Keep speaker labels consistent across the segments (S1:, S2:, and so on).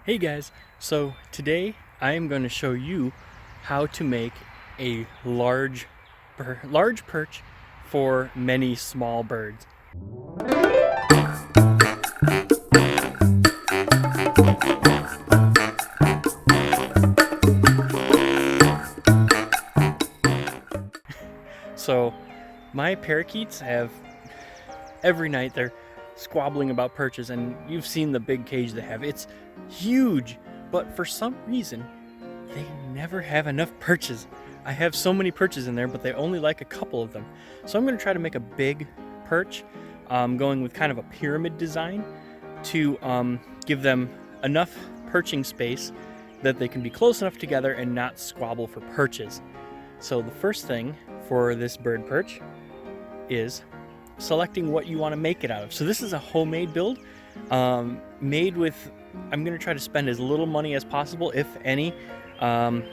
S1: Hey guys, so today I am going to show you how to make a large perch for many small birds. So my parakeets have every night they're squabbling about perches, and you've seen the big cage they have. It's huge, but for some reason they never have enough perches. I have so many perches in there, but they only like a couple of them. So I'm going to try to make a big perch, going with kind of a pyramid design to give them enough perching space that they can be close enough together and not squabble for perches. So the first thing for this bird perch is selecting what you want to make it out of. So this is a homemade build, made with, I'm going to try to spend as little money as possible, if any, and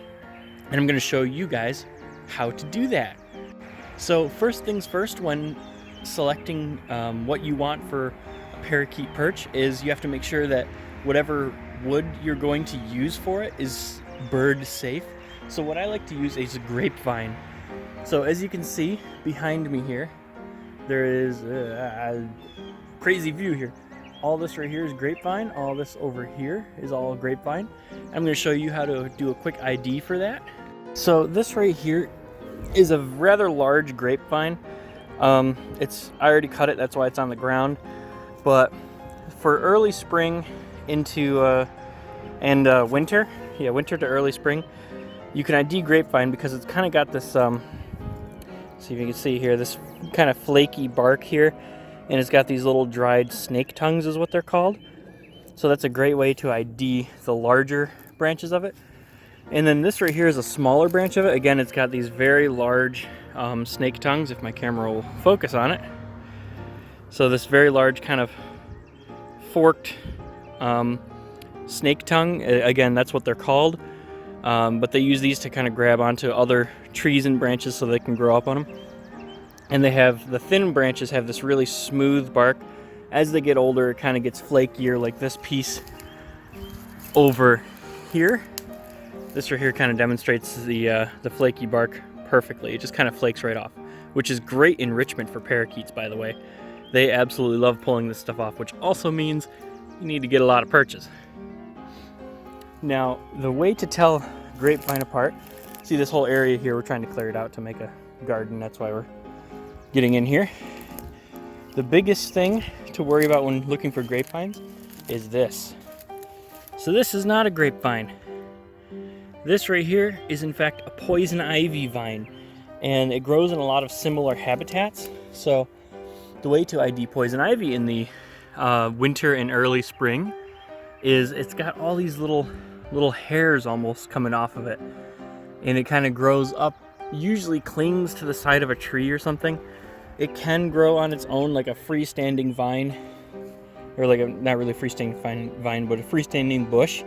S1: I'm going to show you guys how to do that. So first things first, when selecting what you want for a parakeet perch, is you have to make sure that whatever wood you're going to use for it is bird safe. So what I like to use is a grapevine. So as you can see behind me here, there is a crazy view here. All this right here is grapevine. All this over here is all grapevine. I'm going to show you how to do a quick ID for that. So this right here is a rather large grapevine. I already cut it, that's why it's on the ground. But for early spring into winter, winter to early spring, you can ID grapevine because it's kind of got this see if you can see here, this kind of flaky bark here, and it's got these little dried snake tongues is what they're called. So that's a great way to ID the larger branches of it. And then this right here is a smaller branch of it. Again, it's got these very large snake tongues, if my camera will focus on it. So this very large kind of forked snake tongue, again, that's what they're called. But they use these to kind of grab onto other trees and branches so they can grow up on them. And they have, the thin branches have this really smooth bark. As they get older, it kind of gets flakier, like this piece over here. This right here kind of demonstrates the flaky bark perfectly. It just kind of flakes right off, which is great enrichment for parakeets, by the way. They absolutely love pulling this stuff off, which also means you need to get a lot of perches. Now, the way to tell grapevine apart, see this whole area here, we're trying to clear it out to make a garden, that's why we're getting in here. The biggest thing to worry about when looking for grapevines is this. So this is not a grapevine. This right here is in fact a poison ivy vine, and it grows in a lot of similar habitats. So the way to ID poison ivy in the winter and early spring is it's got all these little hairs almost coming off of it, and it kind of grows up, usually clings to the side of a tree or something. It can grow on its own like a freestanding vine, or like a, not really freestanding vine, but a freestanding bush,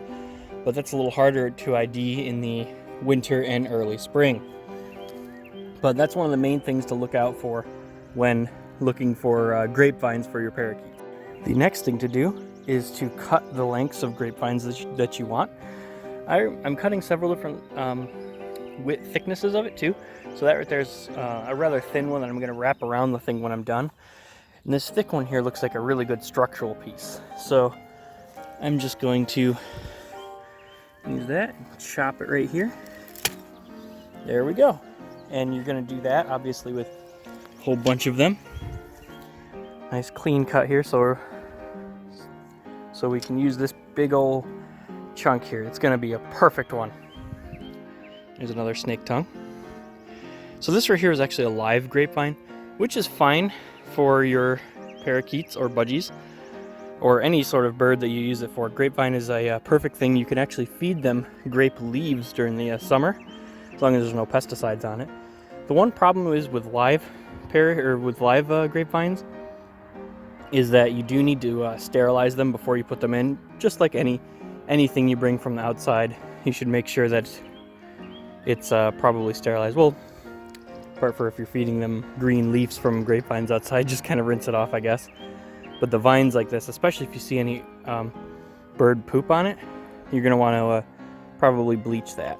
S1: but that's a little harder to ID in the winter and early spring. But that's one of the main things to look out for when looking for grapevines for your parakeet. The next thing to do is to cut the lengths of grapevines that you want. I'm cutting several different width thicknesses of it too. So that right there's a rather thin one that I'm going to wrap around the thing when I'm done. And this thick one here looks like a really good structural piece. So I'm just going to use that, chop it right here. There we go. And you're going to do that obviously with a whole bunch of them. Nice clean cut here, so we can use this big old chunk here. It's going to be a perfect one. There's another snake tongue. So this right here is actually a live grapevine, which is fine for your parakeets or budgies or any sort of bird that you use it for. Grapevine is a perfect thing. You can actually feed them grape leaves during the summer, as long as there's no pesticides on it. The one problem is with live grapevines is that you do need to sterilize them before you put them in. Just like anything you bring from the outside, you should make sure that it's probably sterilized. Well, apart for if you're feeding them green leaves from grapevines outside, just kind of rinse it off, I guess. But the vines like this, especially if you see any bird poop on it, you're going to want to probably bleach that.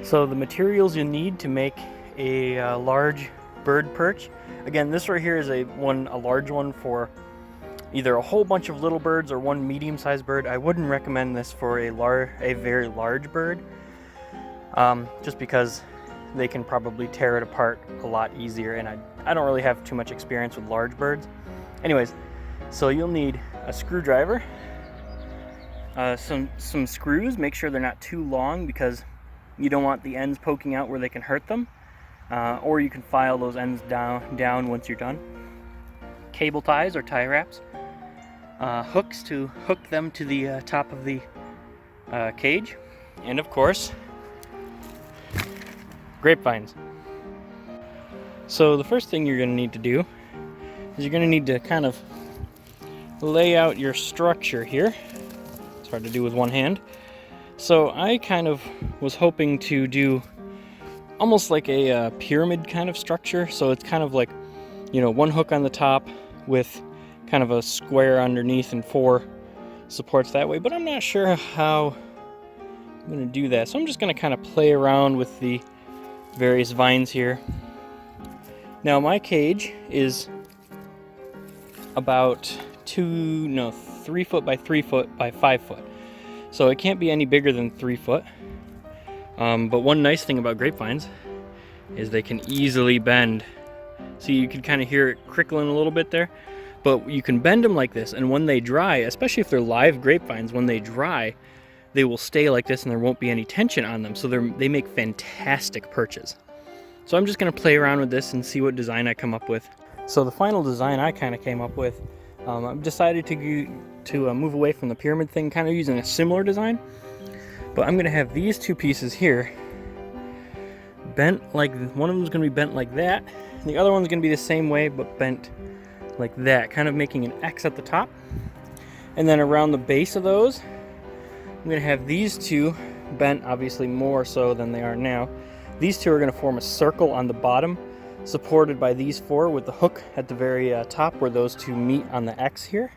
S1: So the materials you need to make a large bird perch. Again, this right here is a large one for either a whole bunch of little birds or one medium-sized bird. I wouldn't recommend this for a very large bird, just because they can probably tear it apart a lot easier, and I don't really have too much experience with large birds. Anyways, so you'll need a screwdriver, some screws. Make sure they're not too long because you don't want the ends poking out where they can hurt them, or you can file those ends down once you're done. Cable ties or tie wraps, hooks to hook them to the top of the cage, and of course, grapevines. So the first thing you're going to need to do is you're going to need to kind of lay out your structure here. It's hard to do with one hand. So I kind of was hoping to do almost like a pyramid kind of structure. So it's kind of like, you know, one hook on the top with kind of a square underneath and 4 supports that way. But I'm not sure how I'm going to do that. So I'm just going to kind of play around with the various vines here. Now my cage is about 3 foot by 3 foot by 5 foot. So it can't be any bigger than 3 foot. But one nice thing about grapevines is they can easily bend. See, you can kind of hear it crickling a little bit there, but you can bend them like this, and when they dry, especially if they're live grapevines, when they dry, they will stay like this and there won't be any tension on them. So they make fantastic perches. So I'm just going to play around with this and see what design I come up with. So the final design I kind of came up with, I've decided to move away from the pyramid thing, kind of using a similar design. But I'm going to have these two pieces here bent like, one of them is going to be bent like that. And the other one's going to be the same way but bent like that, kind of making an X at the top. And then around the base of those, I'm going to have these two bent, obviously more so than they are now. These two are going to form a circle on the bottom, supported by these 4 with the hook at the very top where those two meet on the X here.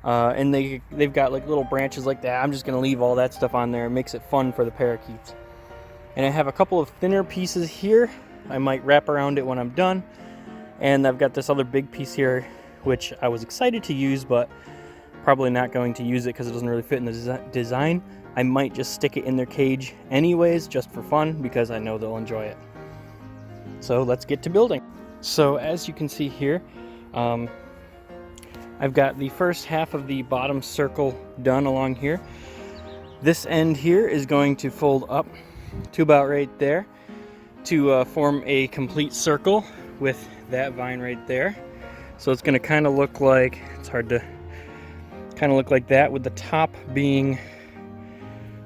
S1: And they've got like little branches like that. I'm just going to leave all that stuff on there. It makes it fun for the parakeets. And I have a couple of thinner pieces here. I might wrap around it when I'm done. And I've got this other big piece here, which I was excited to use, but probably not going to use it because it doesn't really fit in the design. I might just stick it in their cage anyways, just for fun, because I know they'll enjoy it. So let's get to building. So as you can see here, I've got the first half of the bottom circle done along here. This end here is going to fold up to about right there to form a complete circle with that vine right there. So it's going to kind of look like, it's hard to kind of look like that, with the top being,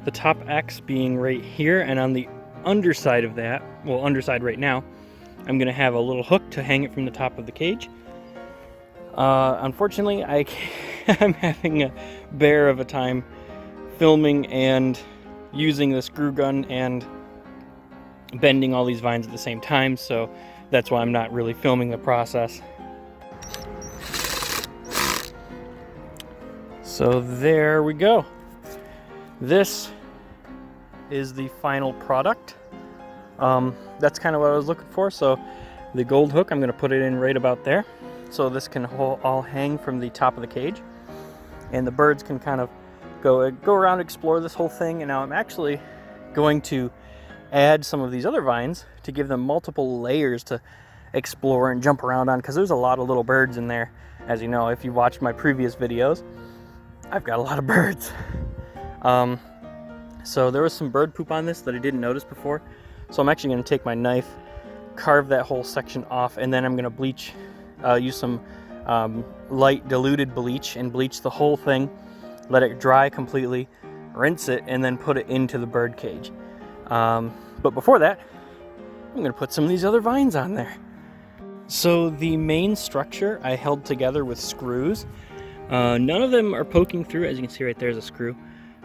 S1: the top X being right here, and on the underside of that, well, underside right now, I'm going to have a little hook to hang it from the top of the cage. Unfortunately, I'm having a bear of a time filming and using the screw gun and bending all these vines at the same time, so that's why I'm not really filming the process. So there we go. This is the final product. That's kind of what I was looking for. So the gold hook, I'm going to put it in right about there. So this can all hang from the top of the cage. And the birds can kind of go around, explore this whole thing. And now I'm actually going to add some of these other vines to give them multiple layers to explore and jump around on, because there's a lot of little birds in there. As you know, if you watched my previous videos, I've got a lot of birds. So there was some bird poop on this that I didn't notice before. So I'm actually going to take my knife, carve that whole section off, and then I'm going to bleach, use some light diluted bleach and bleach the whole thing, let it dry completely, rinse it, and then put it into the bird cage. But before that, I'm going to put some of these other vines on there. So the main structure I held together with screws. None of them are poking through. As you can see right there's a screw.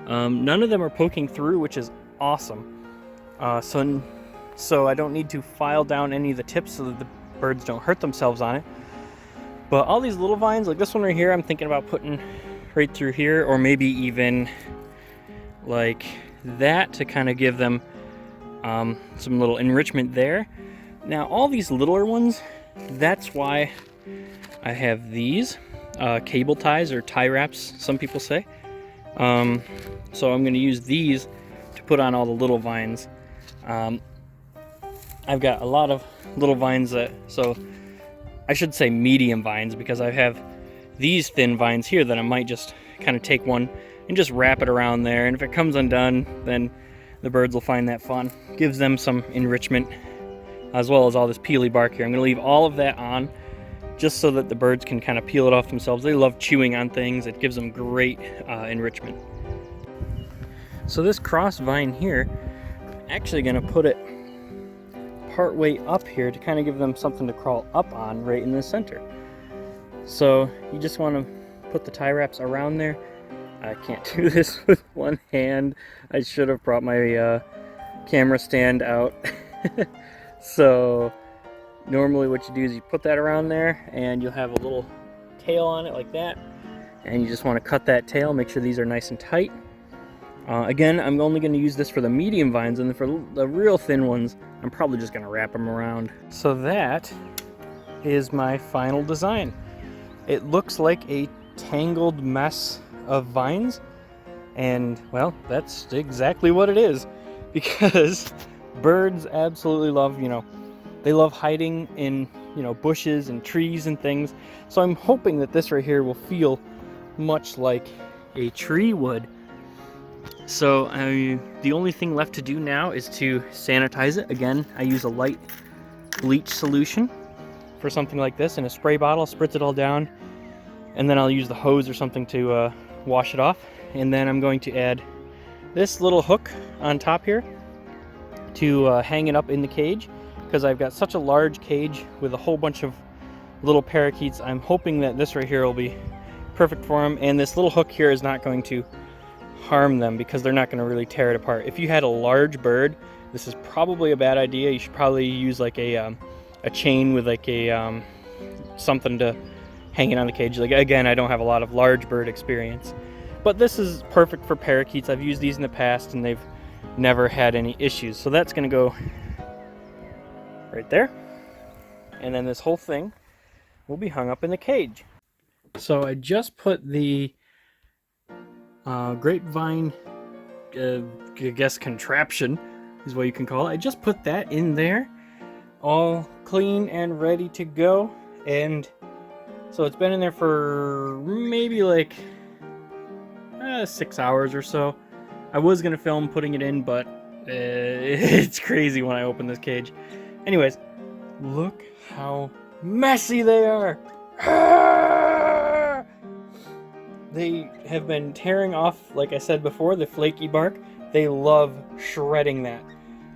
S1: None of them are poking through, which is awesome. So I don't need to file down any of the tips so that the birds don't hurt themselves on it. But all these little vines, like this one right here, I'm thinking about putting right through here, or maybe even like that to kind of give them some little enrichment there. Now all these littler ones, that's why I have these cable ties, or tie wraps, some people say. So I'm going to use these to put on all the little vines. I've got a lot of little vines so I should say medium vines, because I have these thin vines here that I might just kind of take one and just wrap it around there, and if it comes undone, then the birds will find that fun. Gives them some enrichment, as well as all this peely bark here. I'm going to leave all of that on just so that the birds can kind of peel it off themselves. They love chewing on things. It gives them great enrichment. So this cross vine here, I'm actually going to put it part way up here to kind of give them something to crawl up on right in the center. So you just want to put the tie wraps around there. I can't do this with one hand. I should have brought my camera stand out. So normally what you do is you put that around there and you'll have a little tail on it like that, and you just want to cut that tail, make sure these are nice and tight. Again, I'm only going to use this for the medium vines, and then for the real thin ones, I'm probably just going to wrap them around. So that is my final design. It looks like a tangled mess of vines, and well, that's exactly what it is, because birds absolutely love, they love hiding in, bushes and trees and things. So I'm hoping that this right here will feel much like a tree would. So the only thing left to do now is to sanitize it. Again, I use a light bleach solution for something like this in a spray bottle, spritz it all down, and then I'll use the hose or something to wash it off. And then I'm going to add this little hook on top here to hang it up in the cage, because I've got such a large cage with a whole bunch of little parakeets. I'm hoping that this right here will be perfect for them, and this little hook here is not going to harm them because they're not going to really tear it apart. If you had a large bird, this is probably a bad idea. You should probably use like a chain with like a something to hang it on the cage. Like, again, I don't have a lot of large bird experience, but this is perfect for parakeets. I've used these in the past and they've never had any issues. So that's going to go right there, and then this whole thing will be hung up in the cage. So I just put the grapevine, I guess contraption is what you can call it. I just put that in there, all clean and ready to go. And so it's been in there for maybe like 6 hours or so. I was gonna film putting it in, but it's crazy when I open this cage. Anyways, look how messy they are. They have been tearing off, like I said before, the flaky bark. They love shredding that.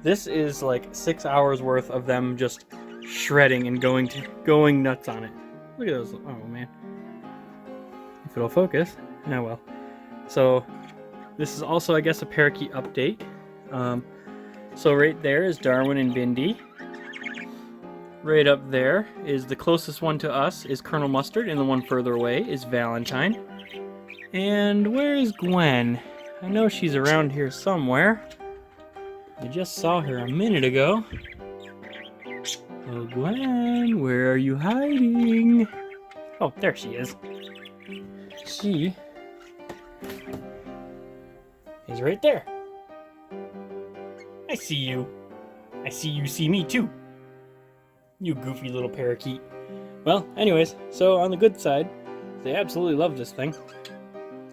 S1: This is like 6 hours worth of them just shredding and going nuts on it. Look at those. Oh man. If it'll focus. Oh well. So this is also, I guess, a parakeet update. So right there is Darwin and Bindi. Right up there is the closest one to us is Colonel Mustard, and the one further away is Valentine. And where is Gwen? I know she's around here somewhere. I just saw her a minute ago. Oh, Gwen, where are you hiding? Oh, there she is. She is right there. I see you. I see you see me too. You goofy little parakeet. Well, anyways, so on the good side, they absolutely love this thing.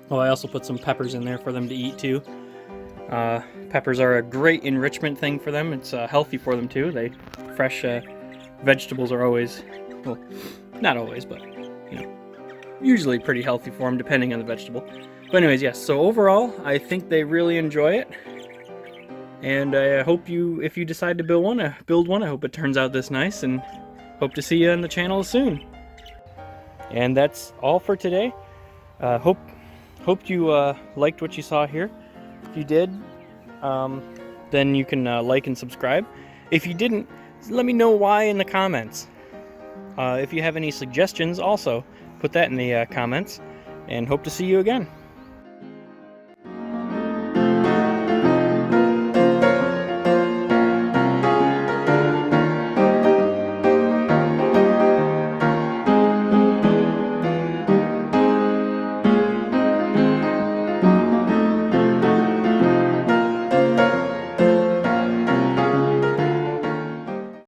S1: Oh, I also put some peppers in there for them to eat too. Peppers are a great enrichment thing for them. It's healthy for them too. Fresh vegetables are always, well, not always, but usually pretty healthy for them depending on the vegetable. But anyways, yes. So overall, I think they really enjoy it, and I hope if you decide to build one, I hope it turns out this nice, and hope to see you on the channel soon. And that's all for today. Hope you liked what you saw here. If you did, then you can like and subscribe. If you didn't, let me know why in the comments. If you have any suggestions, also put that in the comments, and hope to see you again.